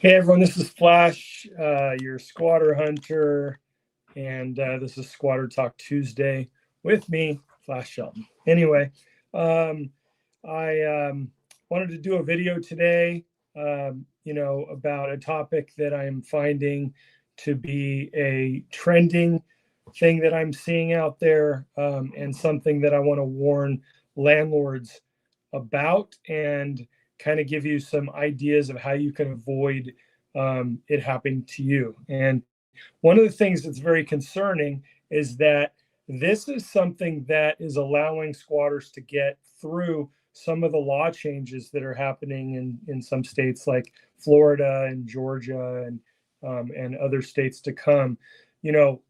Hey everyone, this is Flash, your squatter hunter, and this is Squatter Talk Tuesday with me, Flash Shelton. Anyway, um, I wanted to do a video today, about a topic that I'm finding to be a trending thing that I'm seeing out there, and something that I want to warn landlords about and kind of give you some ideas of how you can avoid it happening to you. And one of the things that's very concerning is that this is something that is allowing squatters to get through some of the law changes that are happening in some states like Florida and Georgia and other states to come. You know,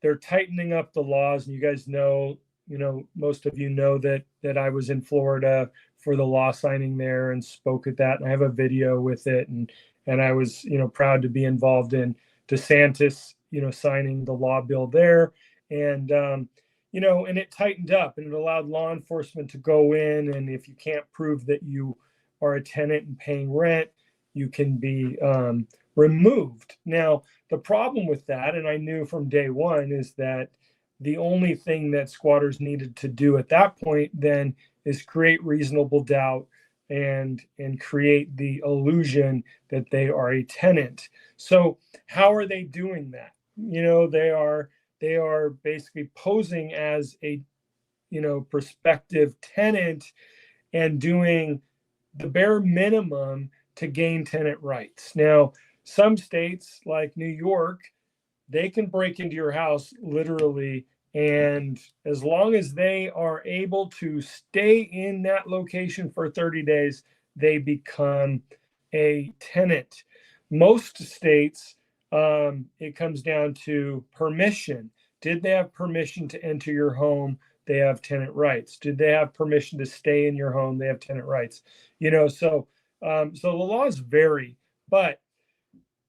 they're tightening up the laws, and you guys know, most of you know that I was in Florida for the law signing there and spoke at that, and I have a video with it, and I was proud to be involved in DeSantis signing the law bill there, and and it tightened up and it allowed law enforcement to go in, and if you can't prove that you are a tenant and paying rent, you can be removed. Now, the problem with that, and I knew from day one, is that the only thing that squatters needed to do at that point then is create reasonable doubt and create the illusion that they are a tenant. So how are they doing that? They are basically posing as a prospective tenant and doing the bare minimum to gain tenant rights. Now, some states like New York, they can break into your house literally, and as long as they are able to stay in that location for 30 days, they become a tenant. Most states, it comes down to permission. Did they have permission to enter your home? They have tenant rights. Did they have permission to stay in your home? They have tenant rights. So the laws vary, but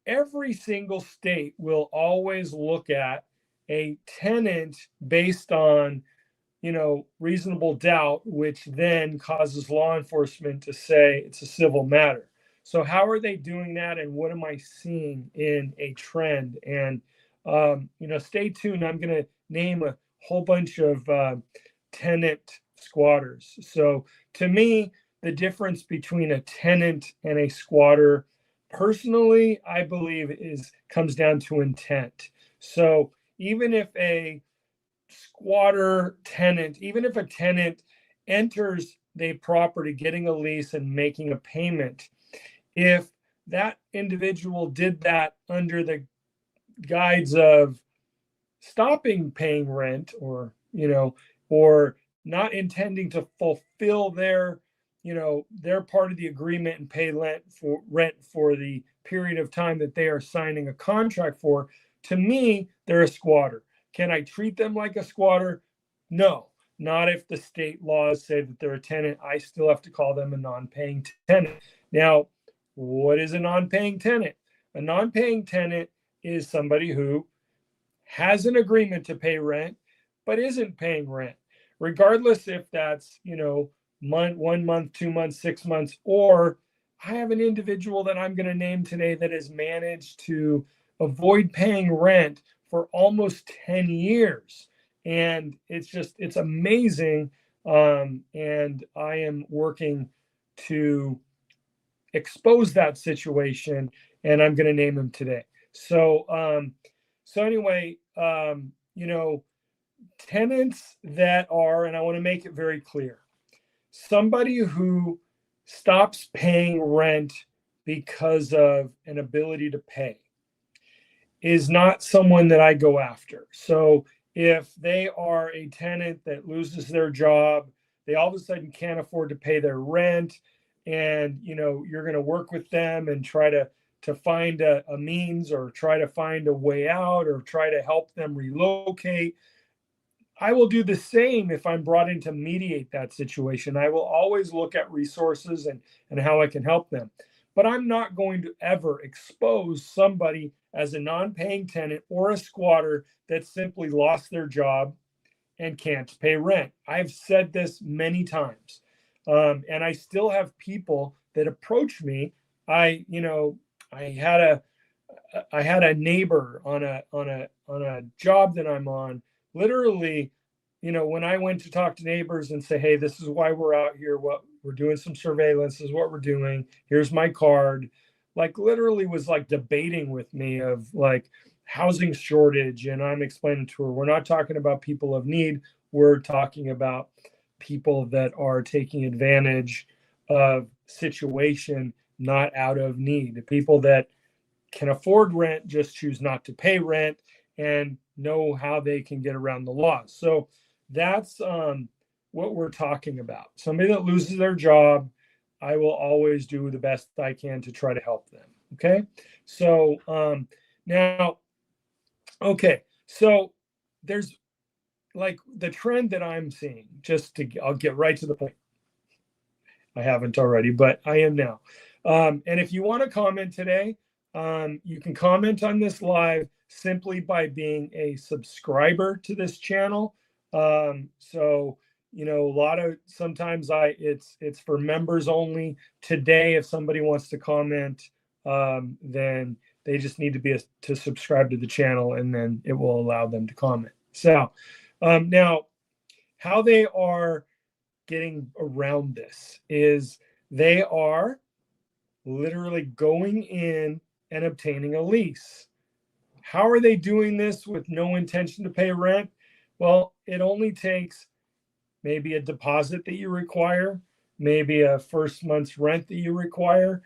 every single state will always look at a tenant based on reasonable doubt, which then causes law enforcement to say it's a civil matter. So how are they doing that, and what am I seeing in a trend? And stay tuned. I'm going to name a whole bunch of tenant squatters. So to me, the difference between a tenant and a squatter, personally, I believe is comes down to intent. So even if a squatter tenant, even if a tenant enters the property getting a lease and making a payment, if that individual did that under the guise of stopping paying rent, or not intending to fulfill their part of the agreement and pay rent for the period of time that they are signing a contract for, to me, they're a squatter. Can I treat them like a squatter? No, not if the state laws say that they're a tenant. I still have to call them a non-paying tenant. Now, what is a non-paying tenant? A non-paying tenant is somebody who has an agreement to pay rent, but isn't paying rent, regardless if that's, 1 month, 2 months, 6 months, or I have an individual that I'm going to name today that has managed to avoid paying rent for almost 10 years. And it's amazing. And I am working to expose that situation, and I'm going to name him today. So anyway, tenants that are, and I want to make it very clear, somebody who stops paying rent because of an ability to pay is not someone that I go after. So if they are a tenant that loses their job, they all of a sudden can't afford to pay their rent, and you're going to work with them and try to find a means, or try to find a way out, or try to help them relocate. I will do the same if I'm brought in to mediate that situation. I will always look at resources and how I can help them. But I'm not going to ever expose somebody as a non-paying tenant or a squatter that simply lost their job and can't pay rent. I've said this many times. And I still have people that approach me. I had a neighbor on a job that I'm on. Literally, when I went to talk to neighbors and say, hey, this is why we're out here, what we're doing, some surveillance, this is what we're doing, here's my card, like literally was like debating with me of like housing shortage. And I'm explaining to her, we're not talking about people of need, we're talking about people that are taking advantage of situation, not out of need. The people that can afford rent just choose not to pay rent and know how they can get around the laws. So that's what we're talking about. Somebody that loses their job, I will always do the best I can to try to help them. Okay. So now, okay. So there's like the trend that I'm seeing, I'll get right to the point. I haven't already, but I am now. And if you want to comment today, you can comment on this live simply by being a subscriber to this channel. So, sometimes it's for members only. Today, if somebody wants to comment, then they just need to subscribe to the channel, and then it will allow them to comment. So now, how they are getting around this is they are literally going in and obtaining a lease. How are they doing this with no intention to pay rent? Well, it only takes maybe a deposit that you require, maybe a first month's rent that you require.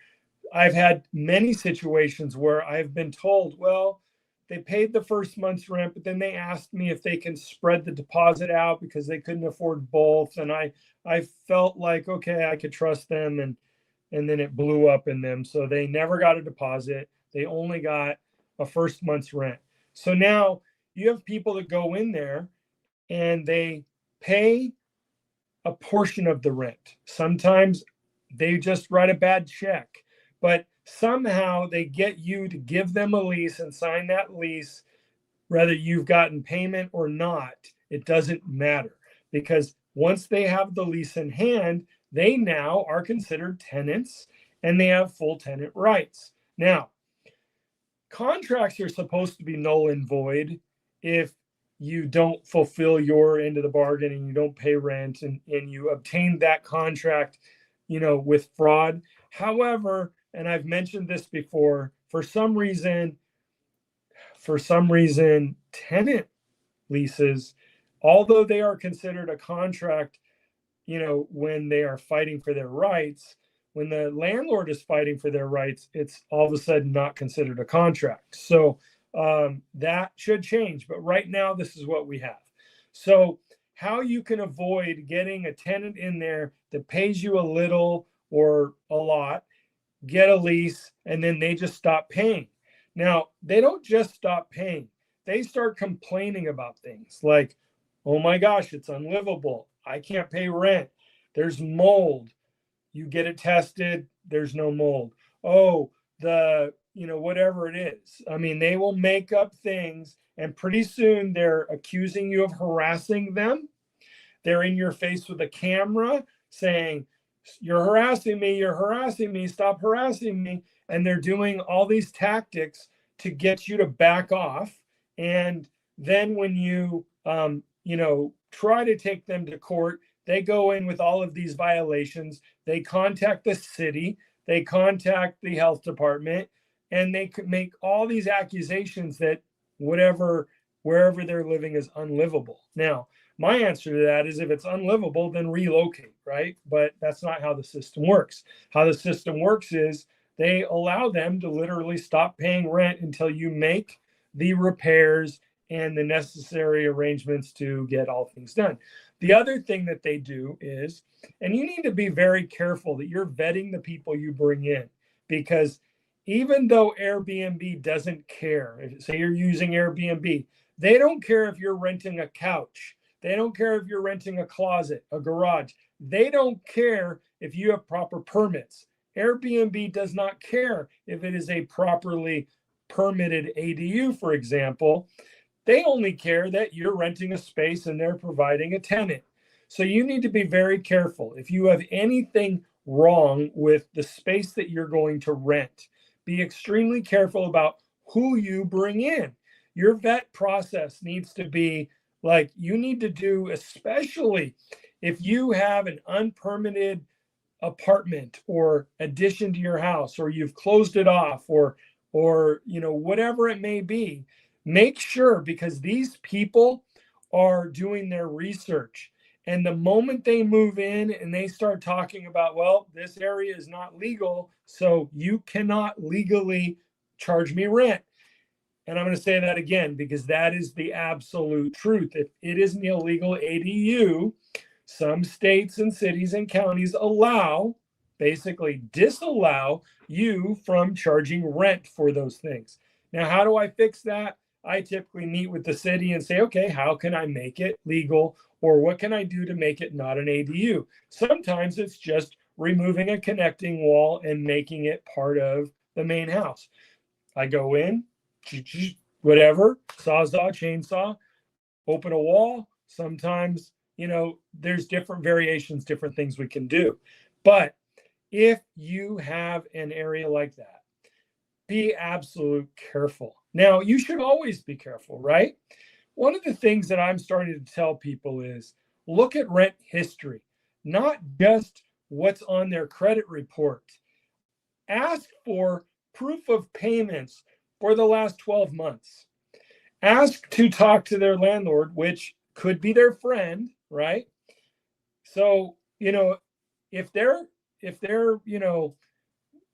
I've had many situations where I've been told, well, they paid the first month's rent, but then they asked me if they can spread the deposit out because they couldn't afford both. And I felt like, okay, I could trust them. And then it blew up in them. So they never got a deposit. They only got a first month's rent. So now you have people that go in there and they pay a portion of the rent. Sometimes they just write a bad check, but somehow they get you to give them a lease and sign that lease, whether you've gotten payment or not. It doesn't matter, because once they have the lease in hand, they now are considered tenants and they have full tenant rights. Now, contracts are supposed to be null and void if you don't fulfill your end of the bargain and you don't pay rent and you obtain that contract, with fraud. However, and I've mentioned this before, for some reason, tenant leases, although they are considered a contract, when they are fighting for their rights, when the landlord is fighting for their rights, it's all of a sudden not considered a contract. So that should change. But right now, this is what we have. So how you can avoid getting a tenant in there that pays you a little or a lot, get a lease, and then they just stop paying. Now, they don't just stop paying. They start complaining about things like, oh my gosh, it's unlivable. I can't pay rent. There's mold. You get it tested, there's no mold. Oh, whatever it is. I mean, they will make up things, and pretty soon they're accusing you of harassing them. They're in your face with a camera saying, you're harassing me, stop harassing me. And they're doing all these tactics to get you to back off. And then when you, try to take them to court, they go in with all of these violations. They contact the city, they contact the health department, and they could make all these accusations that wherever they're living is unlivable. Now, my answer to that is if it's unlivable, then relocate, right? But that's not how the system works. How the system works is they allow them to literally stop paying rent until you make the repairs and the necessary arrangements to get all things done. The other thing that they do is, and you need to be very careful that you're vetting the people you bring in, because even though Airbnb doesn't care, say you're using Airbnb, they don't care if you're renting a couch. They don't care if you're renting a closet, a garage. They don't care if you have proper permits. Airbnb does not care if it is a properly permitted ADU, for example. They only care that you're renting a space and they're providing a tenant. So you need to be very careful. If you have anything wrong with the space that you're going to rent, be extremely careful about who you bring in. Your vet process needs to be like, you need to do, especially if you have an unpermitted apartment or addition to your house, or you've closed it off, or whatever it may be. Make sure, because these people are doing their research, and the moment they move in and they start talking about, well, this area is not legal, so you cannot legally charge me rent. And I'm going to say that again, because that is the absolute truth. If it is an illegal ADU, some states and cities and counties basically disallow you from charging rent for those things. Now, how do I fix that? I typically meet with the city and say, okay, how can I make it legal? Or what can I do to make it not an ADU? Sometimes it's just removing a connecting wall and making it part of the main house. I go in, whatever, sawzall, chainsaw, open a wall. Sometimes, there's different variations, different things we can do. But if you have an area like that, be absolute careful. Now, you should always be careful, right? One of the things that I'm starting to tell people is look at rent history, not just what's on their credit report. Ask for proof of payments for the last 12 months. Ask to talk to their landlord, which could be their friend, right? So, if they're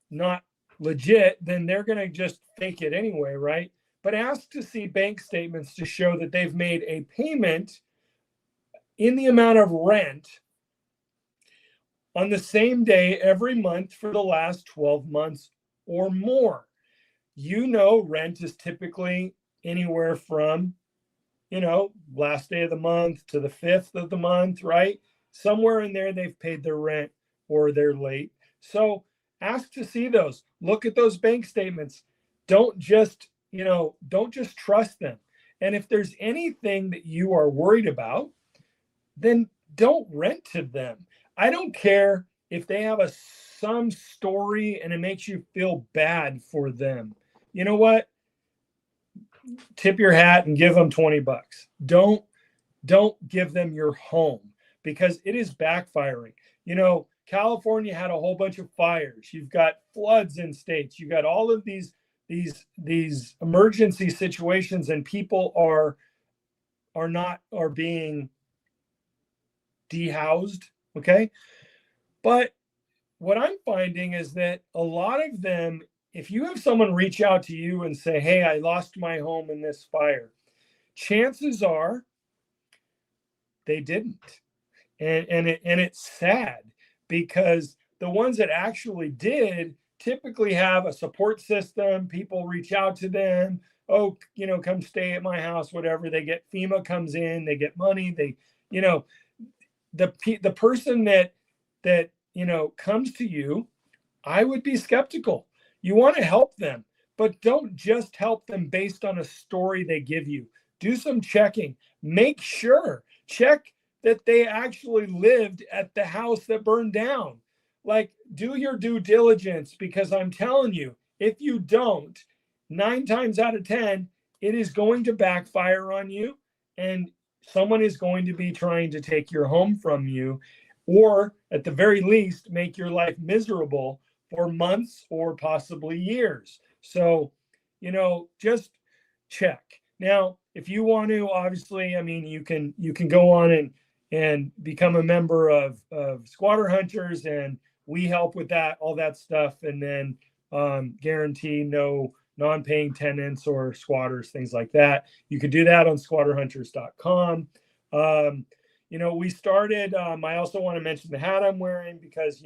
not legit, then they're going to just fake it anyway, right? But ask to see bank statements to show that they've made a payment in the amount of rent on the same day every month for the last 12 months or more. Rent is typically anywhere from, last day of the month to the 5th of the month, right? Somewhere in there, they've paid their rent or they're late. So ask to see those. Look at those bank statements. Don't just trust them. And if there's anything that you are worried about, then don't rent to them. I don't care if they have some story and it makes you feel bad for them. You know what? Tip your hat and give them $20. Don't give them your home, because it is backfiring. California had a whole bunch of fires. You've got floods in states. You got all of these emergency situations, and people are being dehoused. Okay. But what I'm finding is that a lot of them, if you have someone reach out to you and say, hey, I lost my home in this fire, chances are they didn't. And it's sad, because the ones that actually did typically have a support system. People reach out to them. Oh, come stay at my house, whatever. They get FEMA comes in, they get money. The person that comes to you, I would be skeptical. You want to help them, but don't just help them based on a story they give you. Do some checking. Check that they actually lived at the house that burned down. Like, do your due diligence, because I'm telling you, if you don't, 9 times out of 10, it is going to backfire on you, and someone is going to be trying to take your home from you, or at the very least, make your life miserable for months or possibly years. So, just check. Now, if you want to, obviously, you can go on and become a member of Squatter Hunters, and we help with that, all that stuff, and then guarantee no non-paying tenants or squatters, things like that. You could do that on squatterhunters.com. We started, I also want to mention the hat I'm wearing, because,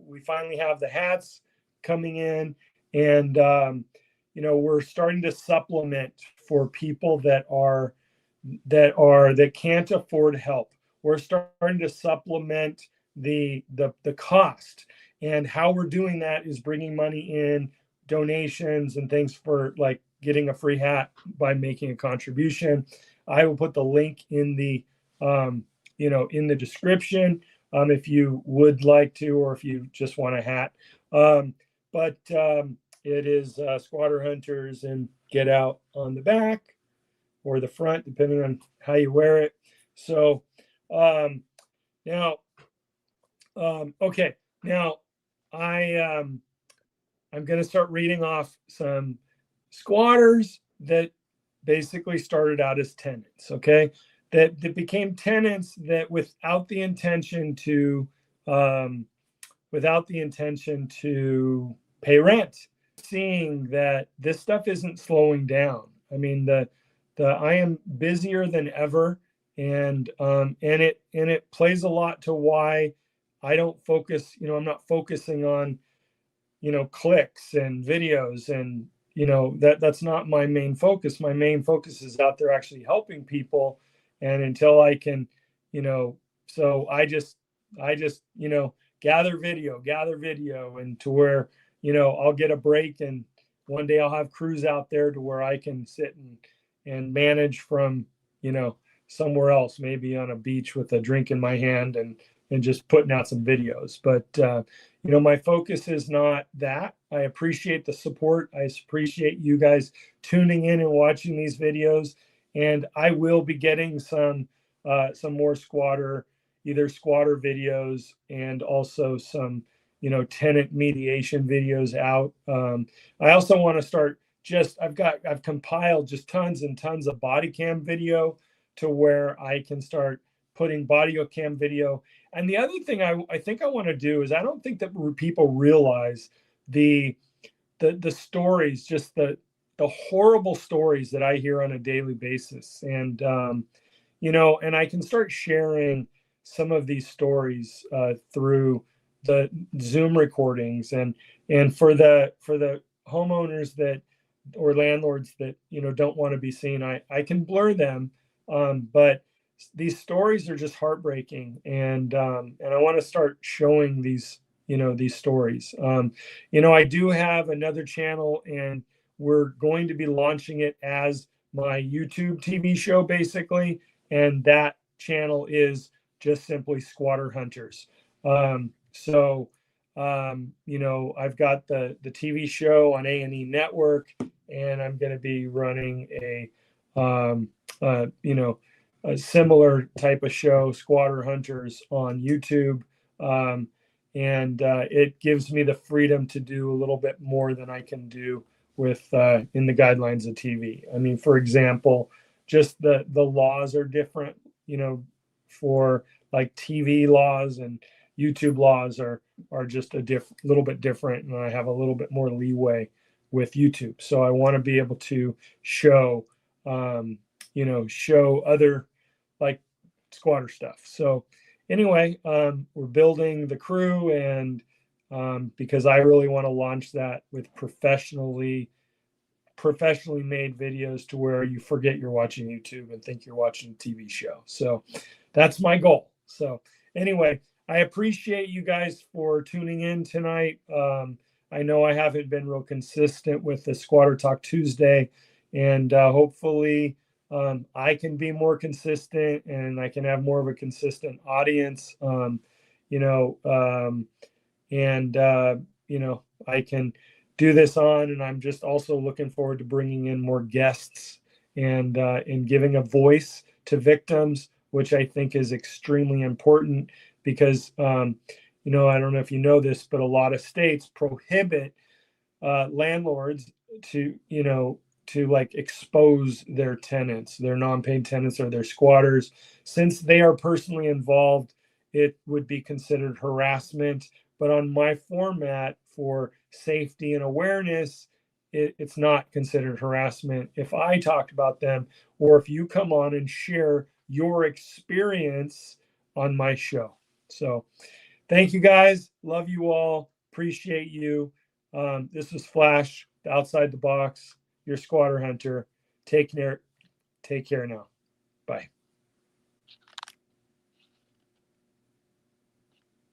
we finally have the hats coming in, and, we're starting to supplement for people that can't afford help. We're starting to supplement the cost, and how we're doing that is bringing money in, donations and things, for like getting a free hat by making a contribution. I will put the link in the in the description, if you would like to, or if you just want a hat. it is Squatter Hunters and Get Out on the back or the front, depending on how you wear it. So um, now, okay, now I'm going to start reading off some squatters that basically started out as tenants. Okay, that became tenants that um, without the intention to pay rent. Seeing that this stuff isn't slowing down. I mean, the I am busier than ever, and it plays a lot to why I don't focus. I'm not focusing on clicks and videos, and that's not my main focus. My main focus is out there actually helping people, and until I can, you know so I just gather video and to where I'll get a break, and one day I'll have crews out there to where I can sit and manage from somewhere else, maybe on a beach with a drink in my hand, and just putting out some videos. But my focus is not that. I appreciate the support. I appreciate you guys tuning in and watching these videos. And I will be getting some more either squatter videos and also some tenant mediation videos out. I also want to start I've compiled just tons and tons of body cam video to where I can start putting body cam video. And the other thing I think I want to do is, I don't think that people realize the stories, just the horrible stories that I hear on a daily basis. And and I can start sharing some of these stories through the Zoom recordings, and for the homeowners that or landlords that don't want to be seen, I can blur them, but these stories are just heartbreaking, and I want to start showing these stories. I do have another channel, and we're going to be launching it as my YouTube TV show, basically, and that channel is just simply Squatter Hunters. I've got the TV show on A&E Network, and I'm going to be running a similar type of show, Squatter Hunters, on YouTube. And it gives me the freedom to do a little bit more than I can do with in the guidelines of TV. I mean, for example, just the laws are different, for like TV laws, and YouTube laws are just little bit different, and I have a little bit more leeway with YouTube. So I want to be able to show show other, like, squatter stuff. So anyway, we're building the crew, and because I really want to launch that with professionally made videos to where you forget you're watching YouTube and think you're watching a TV show. So that's my goal. So anyway, I appreciate you guys for tuning in tonight. I know I haven't been real consistent with the Squatter Talk Tuesday, and hopefully I can be more consistent, and I can have more of a consistent audience. I can do this on, and I'm just also looking forward to bringing in more guests, and giving a voice to victims, which I think is extremely important, because I don't know if you know this, but a lot of states prohibit landlords to like expose their tenants, their non-paying tenants, or their squatters. Since they are personally involved, it would be considered harassment. But on my format for safety and awareness, it's not considered harassment if I talked about them, or if you come on and share your experience on my show. So thank you guys. Love you all. Appreciate you. This is Flash, Outside the Box, your Squatter Hunter. Take care now. Bye.